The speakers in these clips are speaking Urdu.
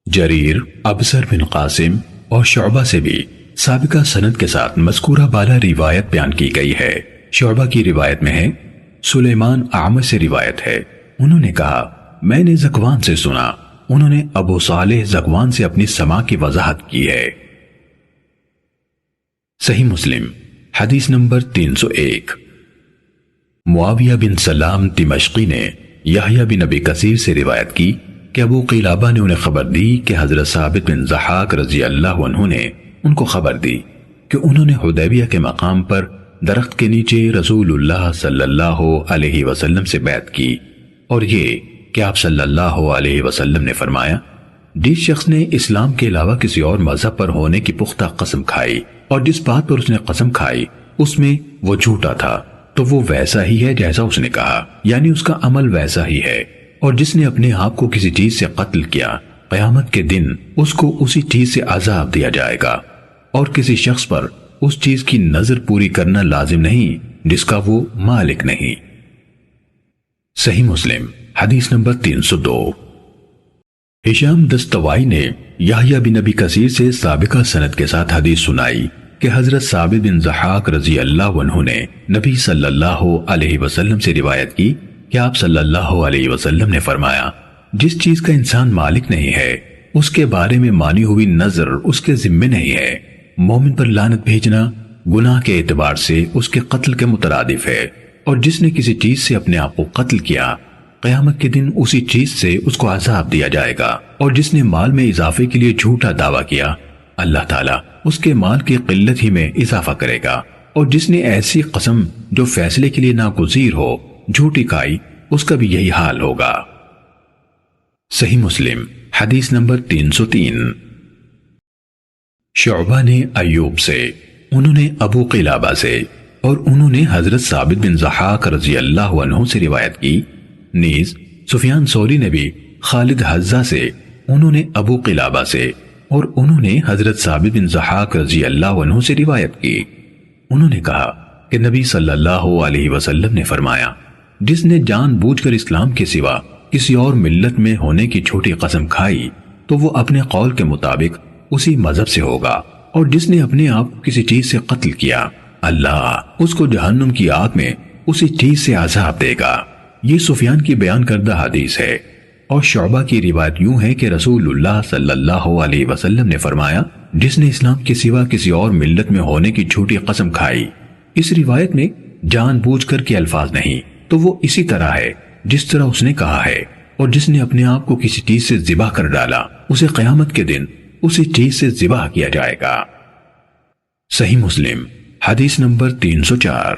جریر، ابصر بن قاسم اور شعبہ سے بھی سابقہ سند کے ساتھ مذکورہ بالا روایت بیان کی گئی ہے۔ شعبہ کی روایت میں ہے، سلیمان اعمش سے روایت ہے، انہوں نے کہا میں نے ذکوان سے سنا، انہوں نے ابو صالح ذکوان سے اپنی سماع کی وضاحت کی ہے۔ صحیح مسلم حدیث نمبر 301۔ معاویہ بن سلام دمشقی نے یحییٰ بن ابی کثیر سے روایت کی کہ ابو قلابہ نے انہیں خبر دی کہ حضرت ثابت بن ضحاک رضی اللہ عنہ نے ان کو خبر دی کہ انہوں نے حدیبیہ کے مقام پر درخت کے نیچے رسول اللہ صلی اللہ علیہ وسلم سے بیعت کی، اور یہ کہ آپ صلی اللہ علیہ وسلم نے فرمایا، جس شخص نے اسلام کے علاوہ کسی اور مذہب پر ہونے کی پختہ قسم کھائی اور جس بات پر اس نے قسم کھائی اس میں وہ جھوٹا تھا تو وہ ویسا ہی ہے جیسا اس نے کہا، یعنی اس کا عمل ویسا ہی ہے، اور جس نے اپنے آپ کو کسی چیز سے قتل کیا قیامت کے دن اس کو اسی چیز سے عذاب دیا جائے گا، اور کسی شخص پر اس چیز کی نظر پوری کرنا لازم نہیں جس کا وہ مالک نہیں۔ صحیح مسلم حدیث نمبر 302۔ ہشام دستوائی نے یحییٰ بن ابی کثیر سے سابقہ سند کے ساتھ حدیث سنائی کہ حضرت ثابت بن ضحاک رضی اللہ عنہ نے نبی صلی اللہ علیہ وسلم سے روایت کی کہ آپ صلی اللہ علیہ وسلم نے فرمایا، جس چیز کا انسان مالک نہیں ہے اس کے بارے میں مانی ہوئی نظر اس کے ذمے نہیں ہے۔ مومن پر لعنت بھیجنا گناہ کے اعتبار سے اس کے قتل کے مترادف ہے، اور جس نے کسی چیز سے اپنے آپ کو قتل کیا قیامت کے دن اسی چیز سے اس کو عذاب دیا جائے گا، اور جس نے مال میں اضافے کے لیے جھوٹا دعویٰ کیا اللہ تعالیٰ اس کے مال کی قلت ہی میں اضافہ کرے گا، اور جس نے ایسی قسم جو فیصلے کے لیے ناگزیر ہو جھوٹی کھائی اس کا بھی یہی حال ہوگا۔ صحیح مسلم حدیث نمبر 303۔ شعبہ نے ایوب سے، انہوں نے ابو قلابہ سے، اور انہوں نے حضرت ثابت بن ضحاک رضی اللہ عنہ سے روایت کی، نیز سفیان ثوری نے بھی خالد حذا سے، انہوں نے ابو قلابہ سے، اور انہوں نے حضرت ثابت بن ضحاک رضی اللہ عنہ سے روایت کی، انہوں نے کہا کہ نبی صلی اللہ علیہ وسلم نے فرمایا، جس نے جان بوجھ کر اسلام کے سوا کسی اور ملت میں ہونے کی چھوٹی قسم کھائی تو وہ اپنے قول کے مطابق اسی مذہب سے ہوگا، اور جس نے اپنے آپ کو کسی چیز سے قتل کیا اللہ اس کو جہنم کی آگ میں اسی چیز سے عذاب دے گا۔ یہ سفیان کی بیان کردہ حدیث ہے، اور شعبہ کی روایت یوں ہے کہ رسول اللہ صلی اللہ علیہ وسلم نے فرمایا، جس نے اسلام کے سوا کسی اور ملت میں ہونے کی جھوٹی قسم کھائی، اس روایت میں جان بوجھ کر کے الفاظ نہیں، تو وہ اسی طرح ہے جس طرح اس نے کہا ہے، اور جس نے اپنے آپ کو کسی چیز سے ذبح کر ڈالا اسے قیامت کے دن اسی چیز سے ذبح کیا جائے گا۔ صحیح مسلم حدیث نمبر 304۔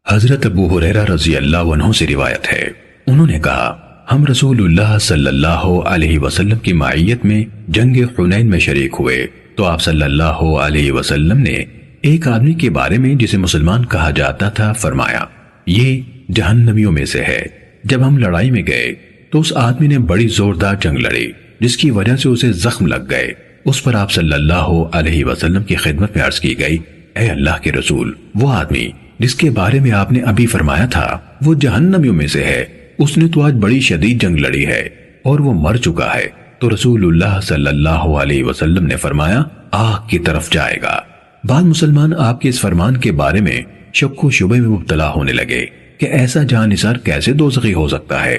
حضرت ابو ہریرہ رضی اللہ عنہ سے روایت ہے، انہوں نے کہا ہم رسول اللہ صلی اللہ علیہ وسلم کی معیت میں جنگ حنین میں شریک ہوئے تو آپ صلی اللہ علیہ وسلم نے ایک آدمی کے بارے میں جسے مسلمان کہا جاتا تھا فرمایا، یہ جہنمیوں میں سے ہے۔ جب ہم لڑائی میں گئے تو اس آدمی نے بڑی زوردار جنگ لڑی جس کی وجہ سے اسے زخم لگ گئے۔ اس پر آپ صلی اللہ علیہ وسلم کی خدمت میں عرض کی گئی، اے اللہ کے رسول، وہ آدمی جس کے بارے میں آپ نے ابھی فرمایا تھا وہ جہنمیوں میں سے ہے، اس نے تو آج بڑی شدید جنگ لڑی ہے اور وہ مر چکا ہے۔ تو رسول اللہ صلی اللہ علیہ وسلم نے فرمایا، آگ کی طرف جائے گا۔ بعض مسلمان آپ کے اس فرمان کے بارے میں شک و شبہ میں مبتلا ہونے لگے کہ ایسا جانثار کیسے دوزخی ہو سکتا ہے۔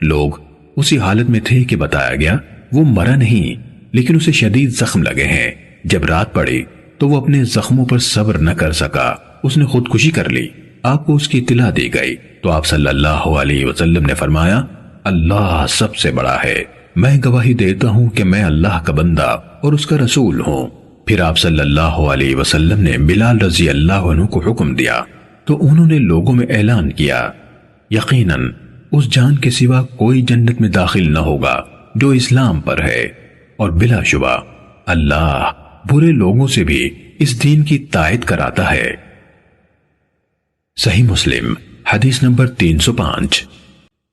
لوگ اسی حالت میں تھے کہ بتایا گیا وہ مرا نہیں لیکن اسے شدید زخم لگے ہیں۔ جب رات پڑی تو وہ اپنے زخموں پر صبر نہ کر سکا، اس نے خودکشی کر لی۔ آپ کو اس کی اطلاع دی گئی تو آپ صلی اللہ علیہ وسلم نے فرمایا، اللہ سب سے بڑا ہے، میں گواہی دیتا ہوں کہ میں اللہ کا بندہ اور اس کا رسول ہوں۔ پھر آپ صلی اللہ علیہ وسلم نے بلال رضی اللہ عنہ کو حکم دیا تو انہوں نے لوگوں میں اعلان کیا، یقیناً اس جان کے سوا کوئی جنت میں داخل نہ ہوگا جو اسلام پر ہے، اور بلا شبہ اللہ برے لوگوں سے بھی اس دین کی تائید کراتا ہے۔ صحیح مسلم حدیث نمبر 305۔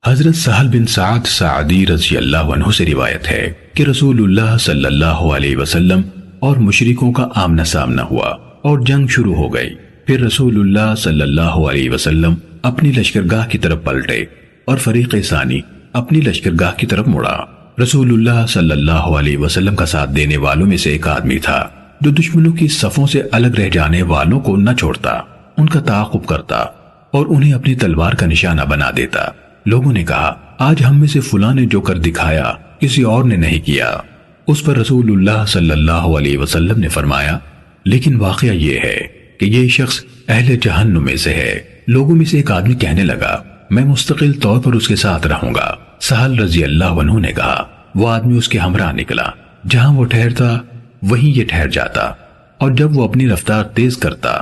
حضرت سہل بن سعد سعدی رضی اللہ عنہ سے روایت ہے کہ رسول اللہ صلی اللہ علیہ وسلم اور مشرکوں کا آمنا سامنا ہوا اور جنگ شروع ہو گئی۔ پھر رسول اللہ صلی اللہ علیہ وسلم اپنی لشکرگاہ کی طرف پلٹے اور فریق ثانی اپنی لشکرگاہ کی طرف مڑا۔ رسول اللہ صلی اللہ علیہ وسلم کا ساتھ دینے والوں میں سے ایک آدمی تھا جو دشمنوں کی صفوں سے الگ رہ جانے والوں کو نہ چھوڑتا، ان کا تعاقب کرتا اور انہیں اپنی تلوار کا نشانہ بنا دیتا۔ لوگوں نے کہا، آج ہم میں سے فلاں نے جو کر دکھایا کسی اور نے نہیں کیا۔ اس پر رسول اللہ صلی اللہ علیہ وسلم نے فرمایا، لیکن واقعہ یہ ہے کہ یہ شخص اہل جہنم میں سے ہے۔ لوگوں میں سے ایک آدمی کہنے لگا، میں مستقل طور پر اس کے ساتھ رہوں گا۔ سہل رضی اللہ عنہ نے کہا، وہ آدمی اس کے ہمراہ نکلا، جہاں وہ ٹھہرتا وہیں یہ ٹھہر جاتا، اور جب وہ اپنی رفتار تیز کرتا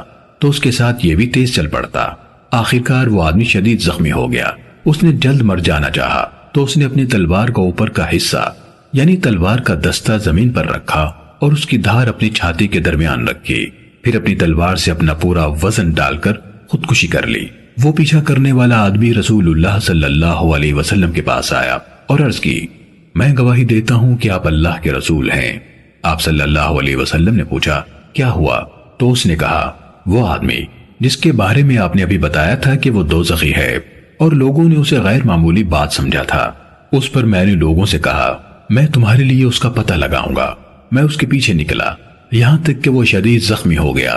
تو اس کے ساتھ یہ بھی تیز چل پڑتا۔ آخرکار وہ آدمی شدید زخمی ہو گیا۔ اس نے جلد مر جانا چاہا تو اس نے اپنی تلوار کا اوپر کا حصہ یعنی تلوار کا دستہ زمین پر رکھا اور اس کی دھار اپنی چھاتی کے درمیان رکھی، پھر اپنی تلوار سے اپنا پورا وزن ڈال کر خودکشی کر لی۔ وہ پیچھا کرنے والا آدمی رسول اللہ صلی اللہ علیہ وسلم کے پاس آیا اور عرض کی، میں گواہی دیتا ہوں کہ آپ اللہ کے رسول ہیں۔ آپ صلی اللہ علیہ وسلم نے پوچھا، کیا ہوا؟ تو اس نے کہا، وہ آدمی جس کے بارے میں آپ نے ابھی بتایا تھا کہ وہ دوزخی ہے اور لوگوں نے اسے غیر معمولی بات سمجھا تھا، اس پر میں نے لوگوں سے کہا، میں تمہارے لیے اس کا پتہ لگاؤں گا۔ میں اس کے پیچھے نکلا یہاں تک کہ وہ شدید زخمی ہو گیا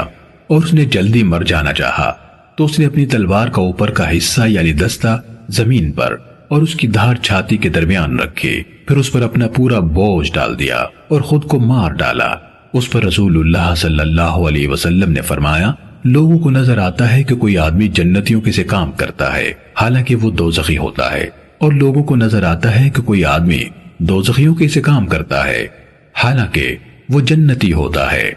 اور اس نے جلدی مر جانا چاہا تو اس نے اپنی تلوار کا اوپر کا حصہ یعنی دستہ زمین پر اور اس کی دھار چھاتی کے درمیان رکھی، پھر اس پر اپنا پورا بوجھ ڈال دیا اور خود کو مار ڈالا۔ اس پر رسول اللہ صلی اللہ علیہ وسلم نے فرمایا، لوگوں کو نظر آتا ہے کہ کوئی آدمی جنتیوں کے سے کام کرتا ہے حالانکہ وہ دوزخی ہوتا ہے، اور لوگوں کو نظر آتا ہے کہ کوئی آدمی دوزخیوں کے سے کام کرتا ہے حالانکہ وہ جنتی ہوتا ہے۔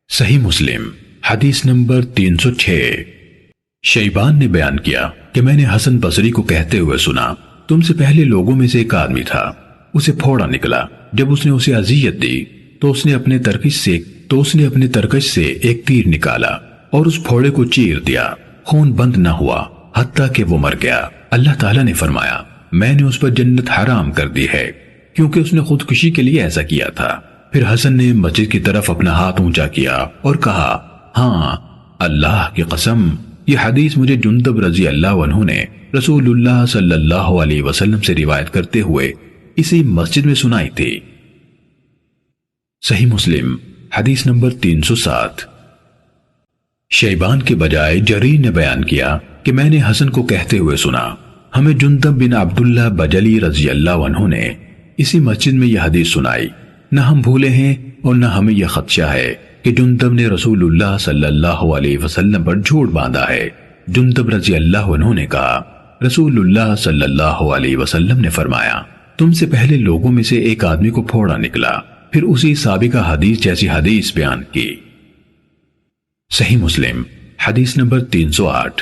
صحیح مسلم حدیث نمبر 306۔ شیبان نے بیان کیا کہ میں نے حسن بصری کو کہتے ہوئے سنا، تم سے پہلے لوگوں میں سے ایک آدمی تھا، اسے پھوڑا نکلا، جب اس نے اسے اذیت دی تو اس نے اپنے ترکش سے ایک تیر نکالا اور اس پھوڑے کو چیر دیا، خون بند نہ ہوا حتیٰ کہ وہ مر گیا۔ اللہ تعالیٰ نے فرمایا، میں نے اس پر جنت حرام کر دی ہے کیونکہ اس نے خودکشی کے لیے ایسا کیا تھا۔ پھر حسن نے مسجد کی طرف اپنا ہاتھ اونچا کیا اور کہا، ہاں اللہ کی قسم، یہ حدیث مجھے جندب رضی اللہ عنہ نے رسول اللہ صلی اللہ علیہ وسلم سے روایت کرتے ہوئے اسی مسجد میں سنائی تھی۔ صحیح مسلم حدیث نمبر 307۔ شیبان کے بجائے جریر نے بیان کیا کہ میں نے حسن کو کہتے ہوئے سنا، ہمیں جندب بن عبداللہ بجلی رضی اللہ عنہ نے اسی مسجد میں یہ حدیث سنائی۔ نہ ہم بھولے ہیں اور نہ ہمیں یہ خدشہ ہے کہ جندب نے رسول اللہ صلی اللہ علیہ وسلم پر جھوٹ باندھا ہے۔ جندب رضی اللہ عنہ نے کہا، رسول اللہ صلی اللہ علیہ وسلم نے فرمایا، تم سے پہلے لوگوں میں سے ایک آدمی کو پھوڑا نکلا، پھر اسی سابقہ حدیث جیسی حدیث بیان کی۔ صحیح مسلم حدیث نمبر 308۔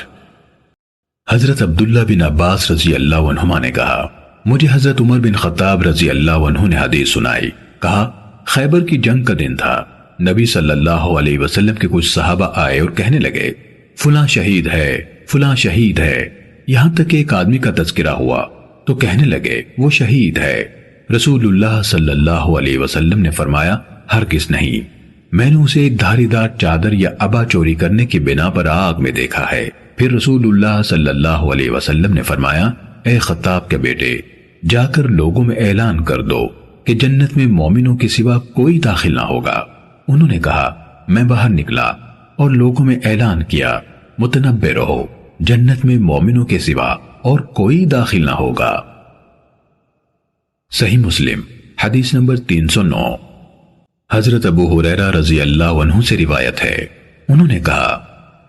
حضرت عبداللہ بن عباس رضی اللہ عنہما نے کہا، مجھے حضرت عمر بن خطاب رضی اللہ عنہ نے حدیث سنائی۔ کہا، خیبر کی جنگ کا دن تھا، نبی صلی اللہ علیہ وسلم کے کچھ صحابہ آئے اور کہنے لگے، فلاں شہید ہے، فلاں شہید ہے، یہاں تک کہ ایک آدمی کا تذکرہ ہوا تو کہنے لگے وہ شہید ہے۔ رسول اللہ صلی اللہ علیہ وسلم نے فرمایا، ہرگز نہیں، میں نے اسے ایک دھاری دار چادر یا عبا چوری کرنے کی بنا پر آگ میں دیکھا ہے۔ پھر رسول اللہ صلی اللہ علیہ وسلم نے فرمایا، اے خطاب کے بیٹے، جا کر لوگوں میں اعلان کر دو کہ جنت میں مومنوں کے سوا کوئی داخل نہ ہوگا۔ انہوں نے کہا، میں باہر نکلا اور لوگوں میں اعلان کیا، متنبہ رہو، جنت میں مومنوں کے سوا اور کوئی داخل نہ ہوگا۔ صحیح مسلم حدیث نمبر 309۔ حضرت ابو ہریرہ رضی اللہ عنہ سے روایت ہے، انہوں نے کہا،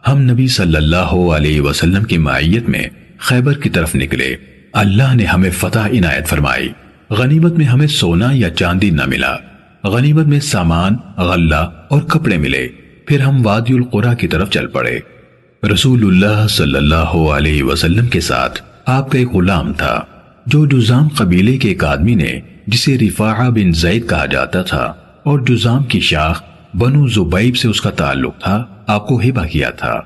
ہم نبی صلی اللہ علیہ وسلم کی معیت میں خیبر کی طرف نکلے، اللہ نے ہمیں فتح عنایت فرمائی، غنیمت میں ہمیں سونا یا چاندی نہ ملا، غنیمت میں سامان، غلہ اور کپڑے ملے، پھر ہم وادی القریٰ کی طرف چل پڑے۔ رسول اللہ صلی اللہ علیہ وسلم کے ساتھ آپ کا ایک غلام تھا جو جزام قبیلے کے ایک آدمی نے، جسے رفاعہ بن زید کہا جاتا تھا اور جزام کی شاخ بنو زبیب سے اس کا تعلق تھا، آپ کو ہبہ کیا تھا۔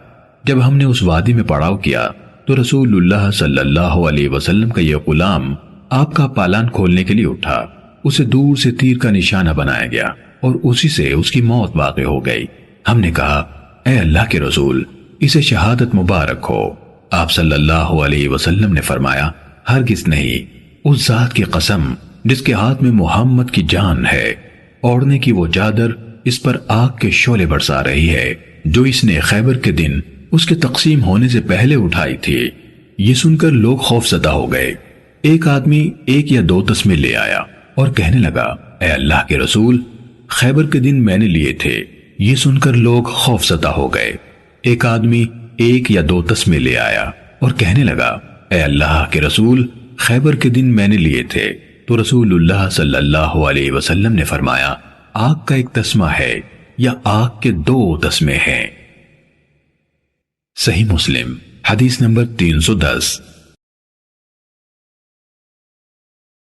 جب ہم نے اس وادی میں پڑاؤ کیا تو رسول اللہ صلی اللہ علیہ وسلم کا یہ غلام آپ کا پالان کھولنے کے لیے اٹھا، اسے دور سے تیر کا نشانہ بنایا گیا اور اسی سے اس کی موت واقع ہو گئی۔ ہم نے کہا، اے اللہ کے رسول، اسے شہادت مبارک ہو۔ آپ صلی اللہ علیہ وسلم نے فرمایا، ہرگز نہیں، اس ذات کی قسم جس کے ہاتھ میں محمد کی جان ہے، اوڑھنے کی وہ چادر اس پر آگ کے شعلے برسا رہی ہے جو اس نے خیبر کے دن اس کے تقسیم ہونے سے پہلے اٹھائی تھی۔ یہ سن کر لوگ خوف زدہ ہو گئے۔ ایک آدمی 1 یا 2 تسمے لے آیا اور کہنے لگا، اے اللہ کے رسول، خیبر کے دن میں نے لیے تھے۔ یہ سن کر لوگ خوف زدہ ہو گئے۔ ایک آدمی 1 یا 2 تسمے لے آیا اور کہنے لگا، اے اللہ کے رسول، خیبر کے دن میں نے لیے تھے۔ تو رسول اللہ صلی اللہ علیہ وسلم نے فرمایا، آگ کا 1 تسمہ ہے یا آگ کے 2 تسمے ہیں۔ صحیح مسلم حدیث نمبر 310۔